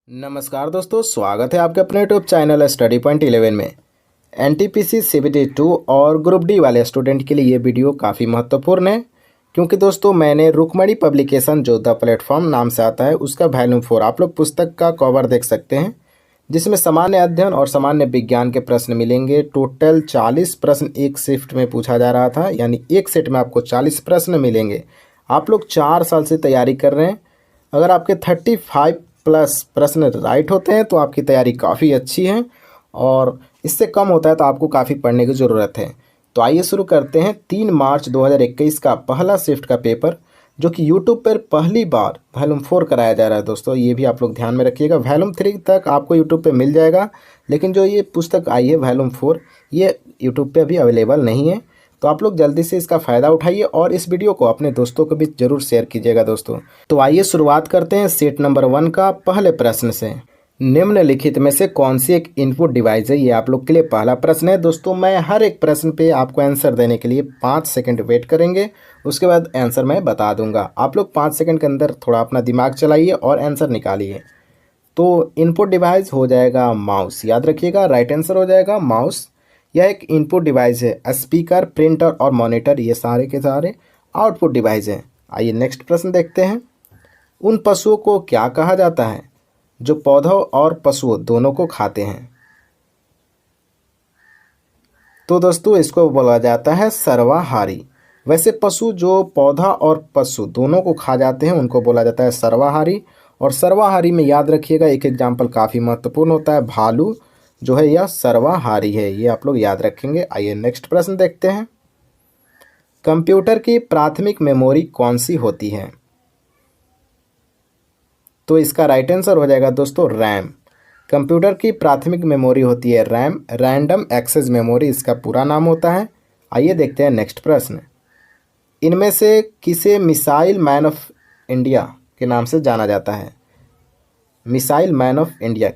नमस्कार दोस्तों, स्वागत है आपके अपने यूट्यूब चैनल स्टडी पॉइंट 11 में। एनटीपीसी सीबीटी 2 और ग्रुप डी वाले स्टूडेंट के लिए ये वीडियो काफ़ी महत्वपूर्ण है, क्योंकि दोस्तों मैंने रुक्मणी पब्लिकेशन जो द प्लेटफॉर्म नाम से आता है उसका वॉल्यूम 4 आप लोग पुस्तक का कवर देख सकते हैं, जिसमें सामान्य अध्ययन और सामान्य विज्ञान के प्रश्न मिलेंगे। टोटल 40 प्रश्न एक शिफ्ट में पूछा जा रहा था, यानी एक सेट में आपको 40 प्रश्न मिलेंगे। आप लोग 4 साल से तैयारी कर रहे हैं। अगर आपके 35 प्लस प्रश्न राइट होते हैं तो आपकी तैयारी काफ़ी अच्छी है, और इससे कम होता है तो आपको काफ़ी पढ़ने की ज़रूरत है। तो आइए शुरू करते हैं 3 मार्च 2021 का पहला शिफ्ट का पेपर, जो कि यूट्यूब पर पहली बार वॉल्यूम 4 कराया जा रहा है। दोस्तों ये भी आप लोग ध्यान में रखिएगा। वॉल्यूम 3 तक आपको यूट्यूब पे मिल जाएगा, लेकिन जो ये पुस्तक आई है वॉल्यूम 4, ये यूट्यूब पे अभी अवेलेबल नहीं है। तो आप लोग जल्दी से इसका फ़ायदा उठाइए और इस वीडियो को अपने दोस्तों के बीच जरूर शेयर कीजिएगा दोस्तों। तो आइए शुरुआत करते हैं सेट नंबर 1 का पहले प्रश्न से। निम्नलिखित में से कौन सी एक इनपुट डिवाइस है, ये आप लोग के लिए पहला प्रश्न है। दोस्तों मैं हर एक प्रश्न पे आपको आंसर देने के लिए 5 सेकंड वेट करेंगे, उसके बाद आंसर मैं बता दूंगा। आप लोग 5 सेकंड के अंदर थोड़ा अपना दिमाग चलाइए और आंसर निकालिए। तो इनपुट डिवाइस हो जाएगा माउस, याद रखिएगा, राइट आंसर हो जाएगा माउस। यह एक इनपुट डिवाइस है। स्पीकर, प्रिंटर और मॉनिटर ये सारे के सारे आउटपुट डिवाइस हैं। आइए नेक्स्ट प्रश्न देखते हैं। उन पशुओं को क्या कहा जाता है जो पौधों और पशुओं दोनों को खाते हैं? तो दोस्तों इसको बोला जाता है सर्वाहारी। वैसे पशु जो पौधा और पशु दोनों को खा जाते हैं उनको बोला जाता है सर्वाहारी। और सर्वाहारी में याद रखिएगा एक एग्जाम्पल काफ़ी महत्वपूर्ण होता है, भालू जो है यह सर्वाहारी है, ये आप लोग याद रखेंगे। आइए नेक्स्ट प्रश्न देखते हैं। कंप्यूटर की प्राथमिक मेमोरी कौन सी होती है? तो इसका राइट आंसर हो जाएगा दोस्तों रैम। कंप्यूटर की प्राथमिक मेमोरी होती है रैम, रैंडम एक्सेस मेमोरी इसका पूरा नाम होता है। आइए देखते हैं नेक्स्ट प्रश्न। इनमें से किसे मिसाइल मैन ऑफ इंडिया के नाम से जाना जाता है? मिसाइल मैन ऑफ इंडिया,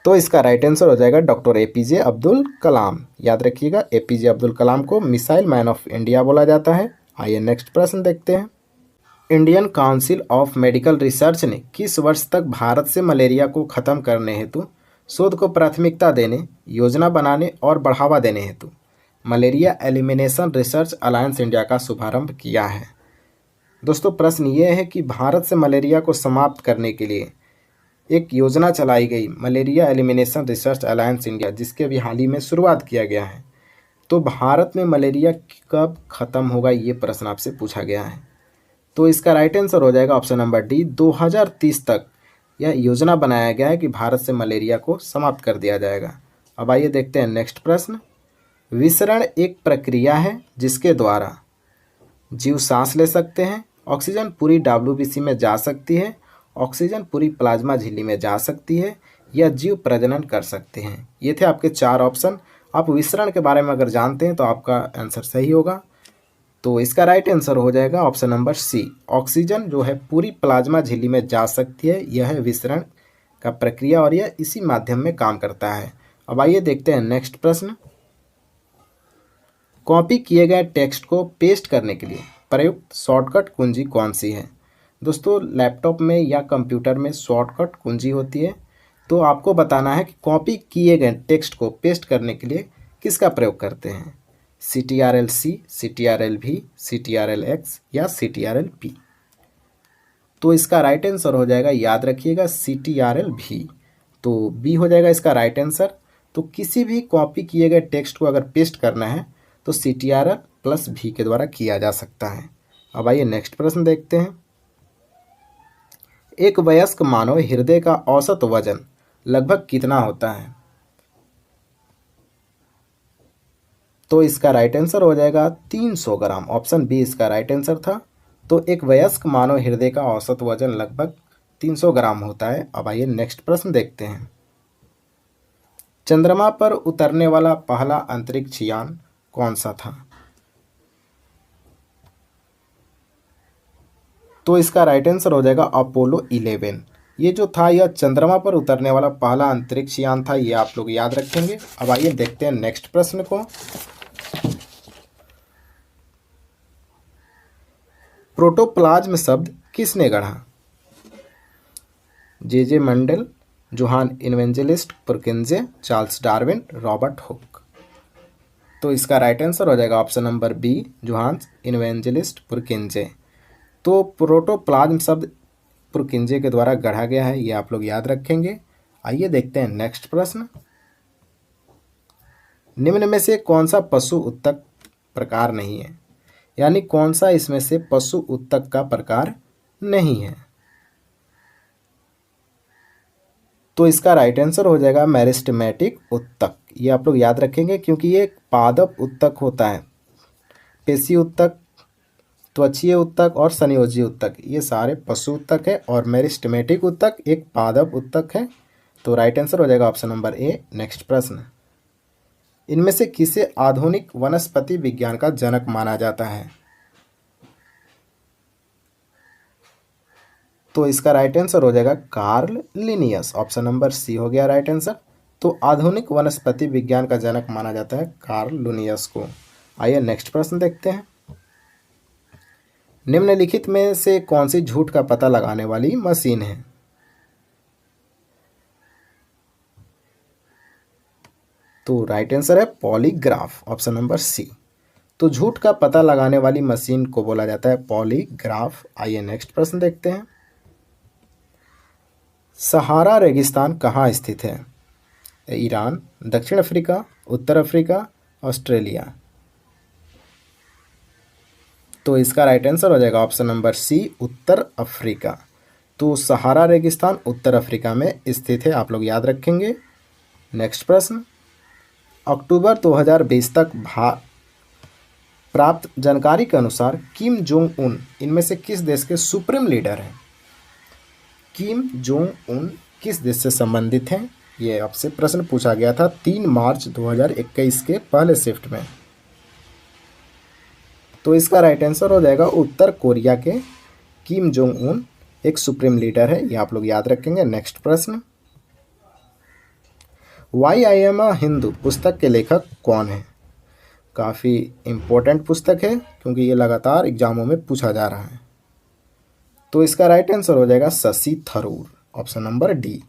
तो इसका राइट आंसर हो जाएगा डॉक्टर एपीजे अब्दुल कलाम। याद रखिएगा एपीजे अब्दुल कलाम को मिसाइल मैन ऑफ इंडिया बोला जाता है। आइए नेक्स्ट प्रश्न देखते हैं। Indian council of medical research ने किस वर्ष तक भारत से मलेरिया को खत्म करने हेतु शोध को प्राथमिकता देने, योजना बनाने और बढ़ावा देने हेतु malaria elimination research alliance India का शुभारंभ किया है? दोस्तों प्रश्न ये है कि भारत से मलेरिया को समाप्त करने के लिए एक योजना चलाई गई, malaria elimination research alliance India, जिसके अभी हाल ही में शुरुआत किया गया है। तो भारत में मलेरिया कब खत्म होगा, ये प्रश्न आपसे पूछा गया है। तो इसका राइट आंसर हो जाएगा ऑप्शन नंबर डी, 2030 तक यह योजना बनाया गया है कि भारत से मलेरिया को समाप्त कर दिया जाएगा। अब आइए देखते हैं नेक्स्ट प्रश्न। विसरण एक प्रक्रिया है जिसके द्वारा जीव सांस ले सकते हैं, ऑक्सीजन पूरी डब्ल्यूबीसी में जा सकती है, ऑक्सीजन पूरी प्लाज्मा झिल्ली में जा सकती है, या जीव प्रजनन कर सकते हैं। ये थे आपके 4 ऑप्शन। आप विसरण के बारे में अगर जानते हैं तो आपका आंसर सही होगा। तो इसका राइट आंसर हो जाएगा ऑप्शन नंबर सी, ऑक्सीजन जो है पूरी प्लाज्मा झिल्ली में जा सकती है। यह है विसरण का प्रक्रिया और यह इसी माध्यम में काम करता है। अब आइए देखते हैं नेक्स्ट प्रश्न। कॉपी किए गए टेक्स्ट को पेस्ट करने के लिए प्रयुक्त शॉर्टकट कुंजी कौन सी है? दोस्तों लैपटॉप में या कंप्यूटर में शॉर्टकट कुंजी होती है। तो आपको बताना है कि कॉपी किए गए टेक्स्ट को पेस्ट करने के लिए किसका प्रयोग करते हैं? CTRL-C, CTRL-V, CTRL-X या CTRL-P। तो इसका राइट आंसर हो जाएगा, याद रखिएगा, CTRL-V। तो बी हो जाएगा इसका राइट आंसर। तो किसी भी कॉपी किए गए टेक्स्ट को अगर पेस्ट करना है तो CTRL+V के द्वारा किया जा सकता है। अब आइए नेक्स्ट प्रश्न देखते हैं। एक वयस्क मानव हृदय का औसत वजन लगभग कितना होता है? तो इसका राइट आंसर हो जाएगा 300 ग्राम। ऑप्शन बी इसका राइट आंसर था। तो एक वयस्क मानव हृदय का औसत वजन लगभग 300 ग्राम होता है। अब आइए नेक्स्ट प्रश्न देखते हैं। चंद्रमा पर उतरने वाला पहला अंतरिक्ष यान कौन सा था? तो इसका राइट आंसर हो जाएगा अपोलो 11। ये जो था यह चंद्रमा पर उतरने वाला पहला अंतरिक्ष यान था, ये आप लोग याद रखेंगे। अब आइए देखते हैं नेक्स्ट प्रश्न को। प्रोटोप्लाज्म शब्द किसने गढ़ा? J Mendel, Johann Evangelist Purkinje, Charles Darwin, Robert Hooke. तो इसका राइट आंसर हो जाएगा option number B, Johann Evangelist Purkinje. तो प्रोटोप्लाज्म शब्द पुरकिंजे के द्वारा गढ़ा गया है, ये आप लोग याद रखेंगे। आइए देखते हैं नेक्स्ट प्रश्न। निम्न में से कौन सा पशु उत्तक प्रकार नहीं है, यानी कौन सा इसमें से पशु उत्तक का प्रकार नहीं है। तो इसका राइट आंसर हो जाएगा मेरिस्टेमेटिक उत्तक। ये आप लोग याद रखेंगे क्योंकि ये एक पादप उत्तक होता है। पेशी उत्तक, त्वचीय उत्तक और संयोजी उत्तक ये सारे पशु उत्तक है और मेरिस्टेमेटिक उत्तक एक पादप उत्तक है। तो राइट आंसर हो जाएगा ऑप्शन नंबर ए। नेक्स्ट प्रश्न। इनमें से किसे आधुनिक वनस्पति विज्ञान का जनक माना जाता है। तो इसका राइट आंसर हो जाएगा Carl Linnaeus. Option number C हो गया राइट आंसर। तो आधुनिक वनस्पति विज्ञान का जनक माना जाता है कार्ल लिनियस को। आइए नेक्स्ट प्रश्न देखते हैं। निम्नलिखित में से कौन सी झूठ का पता लगाने वाली मशीन है। तो राइट आंसर है पॉलीग्राफ, ऑप्शन नंबर सी। तो झूठ का पता लगाने वाली मशीन को बोला जाता है पॉलीग्राफ। आइए नेक्स्ट प्रश्न देखते हैं। सहारा रेगिस्तान कहाँ स्थित है। ईरान, दक्षिण अफ्रीका, उत्तर अफ्रीका, ऑस्ट्रेलिया। तो इसका राइट आंसर हो जाएगा ऑप्शन नंबर सी, उत्तर अफ्रीका। तो सहारा रेगिस्तान उत्तर अफ्रीका में स्थित है, आप लोग याद रखेंगे। नेक्स्ट प्रश्न। अक्टूबर 2020 तक प्राप्त जानकारी के अनुसार किम जोंग उन इनमें से किस देश के सुप्रीम लीडर हैं। किम जोंग उन किस देश से संबंधित हैं, ये आपसे प्रश्न पूछा गया था 3 मार्च 2021 के पहले शिफ्ट में। तो इसका राइट आंसर हो जाएगा उत्तर कोरिया के किम जोंग उन एक सुप्रीम लीडर है, ये आप लोग याद रखेंगे। नेक्स्ट प्रश्न। Why I am a Hindu पुस्तक के लेखक कौन है। काफ़ी इम्पोर्टेंट पुस्तक है क्योंकि ये लगातार एग्जामों में पूछा जा रहा है। तो इसका राइट आंसर हो जाएगा Shashi Tharoor, option number D.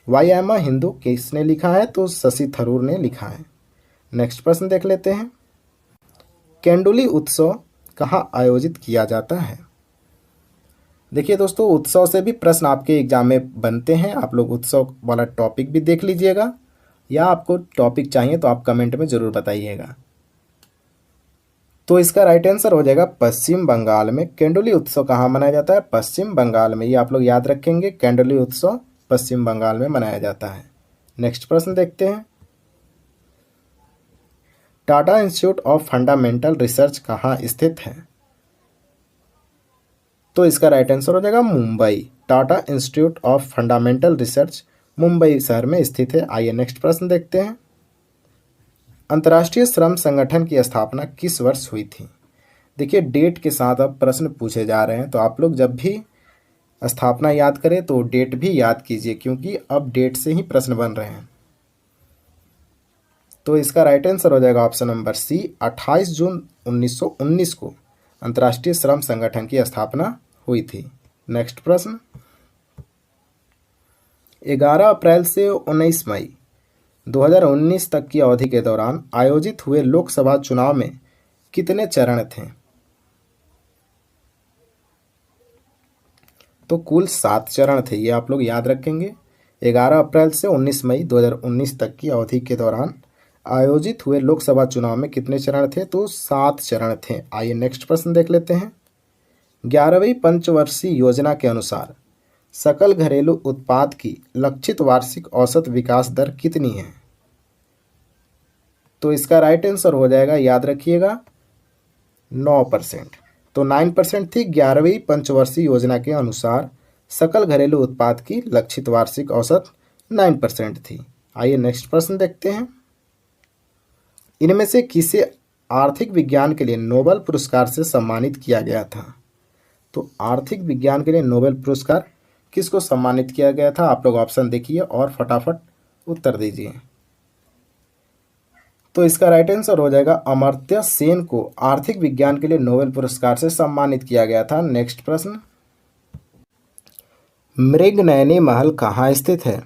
Why I am a Hindu किसने लिखा है, तो शशि थरूर ने लिखा है। नेक्स्ट प्रश्न देख लेते हैं। केंडुली उत्सव कहाँ आयोजित किया जाता है। देखिए दोस्तों, उत्सव से भी प्रश्न आपके एग्जाम में बनते हैं, आप लोग उत्सव वाला टॉपिक भी देख लीजिएगा, या आपको टॉपिक चाहिए तो आप कमेंट में ज़रूर बताइएगा। तो इसका राइट आंसर हो जाएगा पश्चिम बंगाल में। केंडुली उत्सव कहाँ मनाया जाता है, पश्चिम बंगाल में। ये आप लोग याद रखेंगे, केंडुली उत्सव पश्चिम बंगाल में मनाया जाता है। नेक्स्ट प्रश्न देखते हैं। Tata institute of fundamental research कहाँ स्थित है। तो इसका राइट आंसर हो जाएगा Mumbai. Tata institute of fundamental research Mumbai शहर में स्थित है। आइए नेक्स्ट प्रश्न देखते हैं। अंतर्राष्ट्रीय श्रम संगठन की स्थापना किस वर्ष हुई थी। देखिए, डेट के साथ अब प्रश्न पूछे जा रहे हैं, तो आप लोग जब भी स्थापना याद करें तो डेट भी याद कीजिए, क्योंकि अब डेट से ही प्रश्न बन रहे हैं। तो इसका राइट आंसर हो जाएगा ऑप्शन नंबर सी, 28 जून 1919 को अंतर्राष्ट्रीय श्रम संगठन की स्थापना हुई थी। नेक्स्ट प्रश्न। 11 अप्रैल से 19 मई 2019 तक की अवधि के दौरान आयोजित हुए लोकसभा चुनाव में कितने चरण थे। तो कुल 7 चरण थे, ये आप लोग याद रखेंगे। 11 अप्रैल से 19 मई 2019 तक की अवधि के दौरान आयोजित हुए लोकसभा चुनाव में कितने चरण थे, तो 7 चरण थे। आइए नेक्स्ट प्रश्न देख लेते हैं। 11वीं पंचवर्षीय योजना के अनुसार सकल घरेलू उत्पाद की लक्षित वार्षिक औसत विकास दर कितनी है। तो इसका राइट आंसर हो जाएगा, याद रखिएगा, 9%। तो 9% थी 11वीं पंचवर्षीय योजना के अनुसार सकल घरेलू उत्पाद की लक्षित वार्षिक औसत 9% थी। आइए नेक्स्ट प्रश्न देखते हैं। इनमें से किसे आर्थिक विज्ञान के लिए नोबेल पुरस्कार से सम्मानित किया गया था। तो आर्थिक विज्ञान के लिए नोबेल पुरस्कार किसको सम्मानित किया गया था, आप लोग ऑप्शन देखिए और फटाफट उत्तर दीजिए। तो इसका राइट आंसर हो जाएगा अमर्त्य सेन को आर्थिक विज्ञान के लिए नोबेल पुरस्कार से सम्मानित किया गया था। नेक्स्ट प्रश्न। मृगनयनी महल कहाँ स्थित है?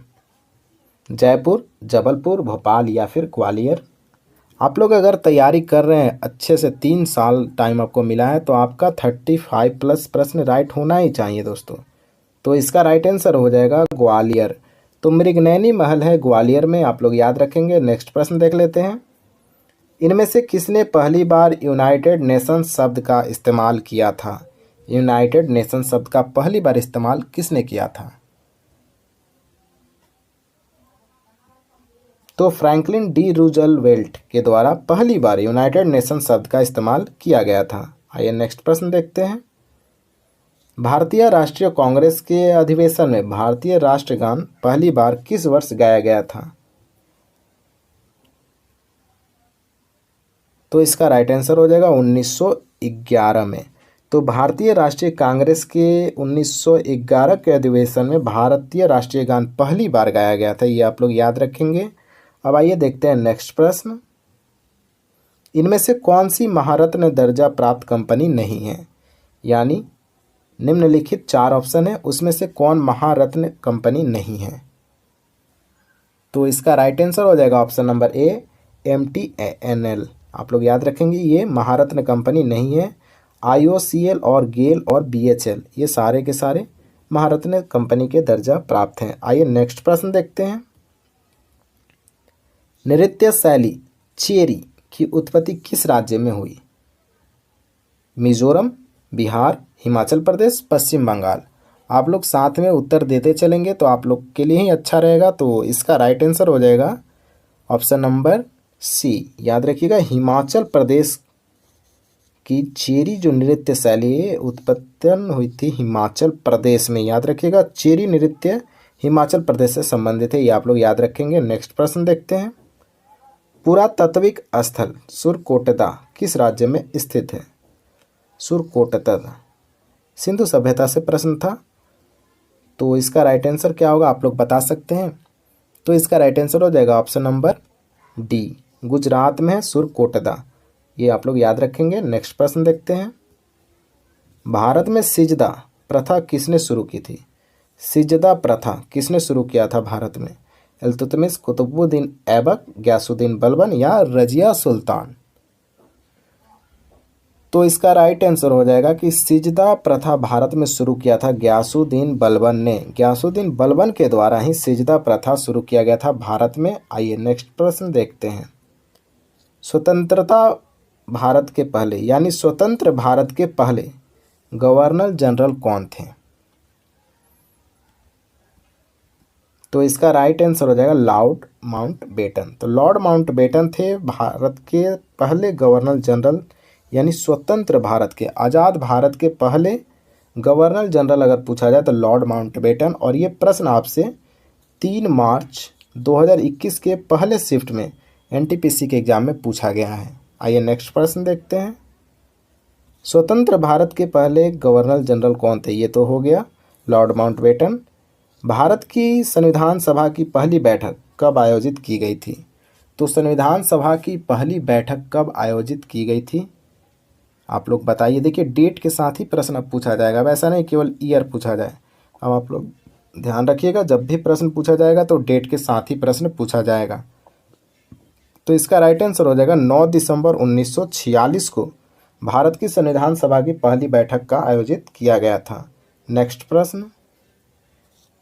जयपुर, जबलपुर, भोपाल या फिर ग्वालियर। आप लोग अगर तैयारी कर रहे हैं अच्छे से, 3 साल टाइम आपको मिला है, तो आपका 35+ प्रश्न राइट होना ही चाहिए दोस्तों। तो इसका राइट आंसर हो जाएगा ग्वालियर। तो मृगनयनी महल है ग्वालियर में, आप लोग याद रखेंगे। नेक्स्ट प्रश्न देख लेते हैं। इनमें से किसने पहली बार यूनाइटेड नेशंस शब्द का इस्तेमाल किया था? यूनाइटेड नेशंस शब्द का पहली बार इस्तेमाल किसने किया था? तो फ्रैंकलिन डी रूजवेल्ट के द्वारा पहली बार यूनाइटेड नेशंस शब्द का इस्तेमाल किया गया था। आइए नेक्स्ट प्रश्न देखते हैं। भारतीय राष्ट्रीय कांग्रेस के अधिवेशन में भारतीय राष्ट्रगान पहली बार किस वर्ष गाया गया था? तो इसका राइट आंसर हो जाएगा 1911 में। तो भारतीय राष्ट्रीय कांग्रेस के 1911 के अधिवेशन में भारतीय राष्ट्रीय गान पहली बार गाया गया था, ये आप लोग याद रखेंगे। अब आइए देखते हैं नेक्स्ट प्रश्न। इनमें से कौन सी महारत्न दर्जा प्राप्त कंपनी नहीं है? यानी निम्नलिखित 4 ऑप्शन है, उसमें से कौन महारत्न कंपनी नहीं है? तो इसका राइट आंसर हो जाएगा ऑप्शन नंबर ए, MTNL। आप लोग याद रखेंगे, ये महारत्न कंपनी नहीं है। IOCL और गेल और BHL ये सारे के सारे महारत्न कंपनी के दर्जा प्राप्त हैं। आइए नेक्स्ट प्रश्न देखते हैं। नृत्य शैली चेरी की उत्पत्ति किस राज्य में हुई? मिजोरम, बिहार, हिमाचल प्रदेश, पश्चिम बंगाल। आप लोग साथ में उत्तर देते चलेंगे तो आप लोग के लिए ही अच्छा रहेगा। तो इसका राइट आंसर हो जाएगा ऑप्शन नंबर सी। याद रखिएगा, हिमाचल प्रदेश की चेरी जो नृत्य शैली है उत्पन्न हुई थी हिमाचल प्रदेश में। याद रखिएगा, चेरी नृत्य हिमाचल प्रदेश से संबंधित है, ये आप लोग याद रखेंगे। नेक्स्ट प्रश्न देखते हैं। पुरातात्विक स्थल सुरकोटदा किस राज्य में स्थित है? सुरकोटदा सिंधु सभ्यता से प्रश्न था, तो इसका राइट आंसर क्या होगा आप लोग बता सकते हैं? तो इसका राइट आंसर हो जाएगा ऑप्शन नंबर डी, गुजरात में है सुरकोटदा, ये आप लोग याद रखेंगे। नेक्स्ट प्रश्न देखते हैं। भारत में सिजदा प्रथा किसने शुरू की थी? सिजदा प्रथा किसने शुरू किया था भारत में? इल्तुतमिश, कुतुबुद्दीन ऐबक, गयासुद्दीन बलबन या रजिया सुल्तान। तो इसका राइट आंसर हो जाएगा कि सिजदा प्रथा भारत में शुरू किया था गयासुद्दीन बलबन ने। गयासुद्दीन बलबन के द्वारा ही सिजदा प्रथा शुरू किया गया था भारत में। आइए नेक्स्ट प्रश्न देखते हैं। स्वतंत्रता भारत के पहले यानी स्वतंत्र भारत के पहले गवर्नर जनरल कौन थे? तो इसका राइट आंसर हो जाएगा लॉर्ड माउंटबेटन। तो लॉर्ड माउंटबेटन थे भारत के पहले गवर्नर जनरल, यानी स्वतंत्र भारत के, आज़ाद भारत के पहले गवर्नर जनरल अगर पूछा जाए तो लॉर्ड माउंटबेटन। और ये प्रश्न आपसे 3 मार्च 2021 के पहले शिफ्ट में NTPC के एग्जाम में पूछा गया है। आइए नेक्स्ट प्रश्न देखते हैं। स्वतंत्र भारत के पहले गवर्नर जनरल कौन थे? ये तो हो गया लॉर्ड माउंटबेटन। भारत की संविधान सभा की पहली बैठक कब आयोजित की गई थी? तो संविधान सभा की पहली बैठक कब आयोजित की गई थी आप लोग बताइए। देखिए, डेट के साथ ही प्रश्न अब पूछा जाएगा, वैसा नहीं केवल ईयर पूछा जाए। अब आप लोग ध्यान रखिएगा, जब भी प्रश्न पूछा जाएगा तो डेट के साथ ही प्रश्न पूछा जाएगा। तो इसका राइट आंसर हो जाएगा 9 दिसंबर 1946 को भारत की संविधान सभा की पहली बैठक का आयोजित किया गया था। नेक्स्ट प्रश्न।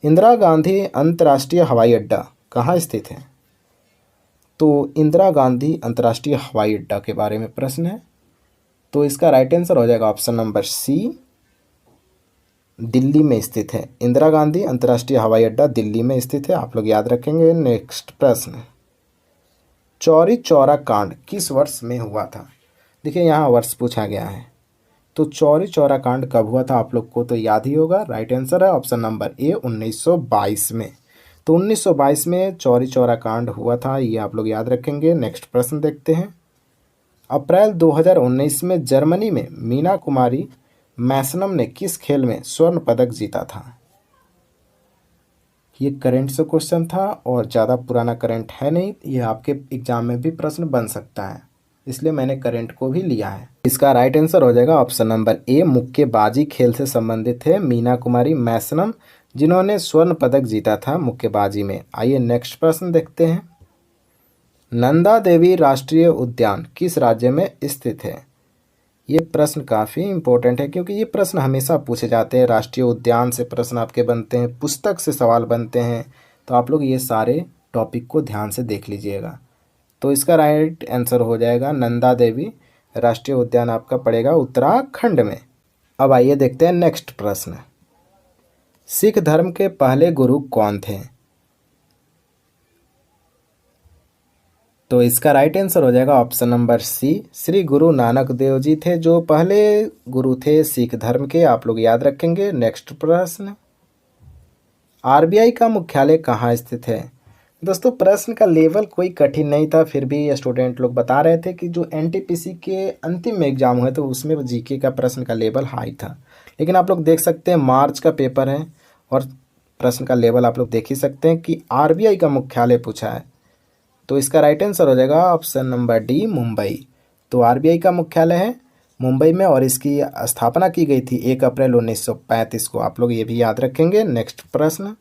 इंदिरा गांधी अंतर्राष्ट्रीय हवाई अड्डा कहाँ स्थित है? तो इंदिरा गांधी अंतर्राष्ट्रीय हवाई अड्डा के बारे में प्रश्न है। तो इसका राइट आंसर हो जाएगा ऑप्शन नंबर सी, दिल्ली में स्थित है। इंदिरा गांधी अंतर्राष्ट्रीय हवाई अड्डा दिल्ली में स्थित है, आप लोग याद रखेंगे। नेक्स्ट प्रश्न। चौरी चौरा कांड किस वर्ष में हुआ था? देखिए, यहाँ वर्ष पूछा गया है। तो चौरी चौरा कांड कब हुआ था आप लोग को तो याद ही होगा। राइट आंसर है ऑप्शन नंबर ए, 1922 में। तो 1922 में चौरी चौरा कांड हुआ था, ये आप लोग याद रखेंगे। नेक्स्ट प्रश्न देखते हैं। अप्रैल 2019 में जर्मनी में मीना कुमारी मैसनम ने किस खेल में स्वर्ण पदक जीता था? ये करंट से क्वेश्चन था और ज़्यादा पुराना करंट है नहीं, ये आपके एग्जाम में भी प्रश्न बन सकता है, इसलिए मैंने करंट को भी लिया है। इसका राइट आंसर हो जाएगा ऑप्शन नंबर ए, मुक्केबाजी खेल से संबंधित है। मीना कुमारी मैसनम जिन्होंने स्वर्ण पदक जीता था मुक्केबाजी में। आइए नेक्स्ट प्रश्न देखते हैं। नंदा देवी राष्ट्रीय उद्यान किस राज्य में स्थित है? ये प्रश्न काफ़ी इम्पोर्टेंट है क्योंकि ये प्रश्न हमेशा पूछे जाते हैं। राष्ट्रीय उद्यान से प्रश्न आपके बनते हैं, पुस्तक से सवाल बनते हैं, तो आप लोग ये सारे टॉपिक को ध्यान से देख लीजिएगा। तो इसका राइट आंसर हो जाएगा नंदा देवी राष्ट्रीय उद्यान आपका पड़ेगा उत्तराखंड में। अब आइए देखते हैं नेक्स्ट प्रश्न। सिख धर्म के पहले गुरु कौन थे? तो इसका राइट आंसर हो जाएगा ऑप्शन नंबर सी, श्री गुरु नानक देव जी थे जो पहले गुरु थे सिख धर्म के। आप लोग याद रखेंगे। नेक्स्ट प्रश्न, आरबीआई का मुख्यालय कहाँ स्थित है? दोस्तों प्रश्न का लेवल कोई कठिन नहीं था, फिर भी स्टूडेंट लोग बता रहे थे कि जो एनटीपीसी के अंतिम एग्जाम हुए तो उसमें जीके का प्रश्न का लेवल हाई था। लेकिन आप लोग देख सकते हैं मार्च का पेपर है और प्रश्न का लेवल आप लोग देख ही सकते हैं कि आरबीआई का मुख्यालय पूछा है। तो इसका राइट आंसर हो जाएगा ऑप्शन नंबर डी, मुंबई। तो आरबीआई का मुख्यालय है मुंबई में और इसकी स्थापना की गई थी 1 अप्रैल 1935 को। आप लोग ये भी याद रखेंगे। नेक्स्ट प्रश्न,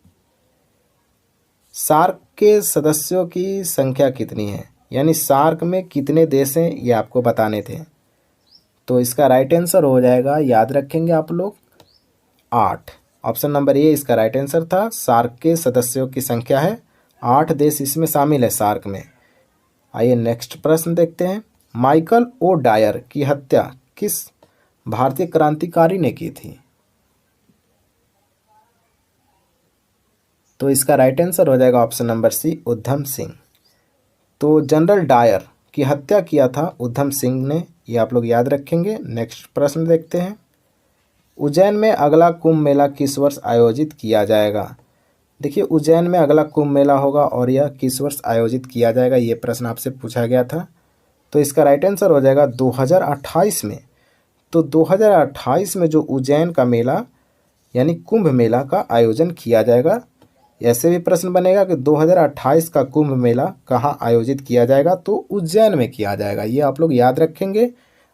सार्क के सदस्यों की संख्या कितनी है? यानी सार्क में कितने देश हैं ये आपको बताने थे। तो इसका राइट आंसर हो जाएगा, याद रखेंगे आप लोग, 8। ऑप्शन नंबर ए इसका राइट आंसर था। सार्क के सदस्यों की संख्या है 8 देश इसमें शामिल है सार्क में। आइए नेक्स्ट प्रश्न देखते हैं। माइकल ओ डायर की हत्या किस भारतीय क्रांतिकारी ने की थी? तो इसका राइट आंसर हो जाएगा ऑप्शन नंबर सी, उधम सिंह। तो जनरल डायर की हत्या किया था उधम सिंह ने, ये आप लोग याद रखेंगे। नेक्स्ट प्रश्न देखते हैं। उज्जैन में अगला कुंभ मेला किस वर्ष आयोजित किया जाएगा? देखिए उज्जैन में अगला कुंभ मेला होगा और यह किस वर्ष आयोजित किया जाएगा, ये प्रश्न आपसे पूछा गया था। तो इसका राइट आंसर हो जाएगा 2028 में। तो 2028 में जो उज्जैन का मेला यानी कुंभ मेला का आयोजन किया जाएगा। ऐसे भी प्रश्न बनेगा कि 2028 का कुंभ मेला कहाँ आयोजित किया जाएगा, तो उज्जैन में किया जाएगा। ये आप लोग याद रखेंगे।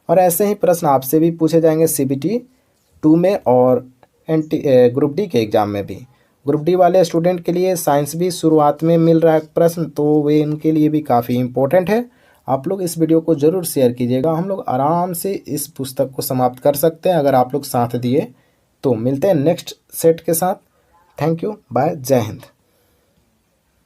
और ऐसे ही प्रश्न आपसे भी पूछे जाएंगे CBT 2 में और ग्रुप डी के एग्ज़ाम में भी। ग्रुप डी वाले स्टूडेंट के लिए साइंस भी शुरुआत में मिल रहा है प्रश्न, तो वे इनके लिए भी काफ़ी इम्पोर्टेंट है। आप लोग इस वीडियो को ज़रूर शेयर कीजिएगा। हम लोग आराम से इस पुस्तक को समाप्त कर सकते हैं अगर आप लोग साथ दिए। तो मिलते हैं नेक्स्ट सेट के साथ। थैंक यू, बाय, जय हिंद।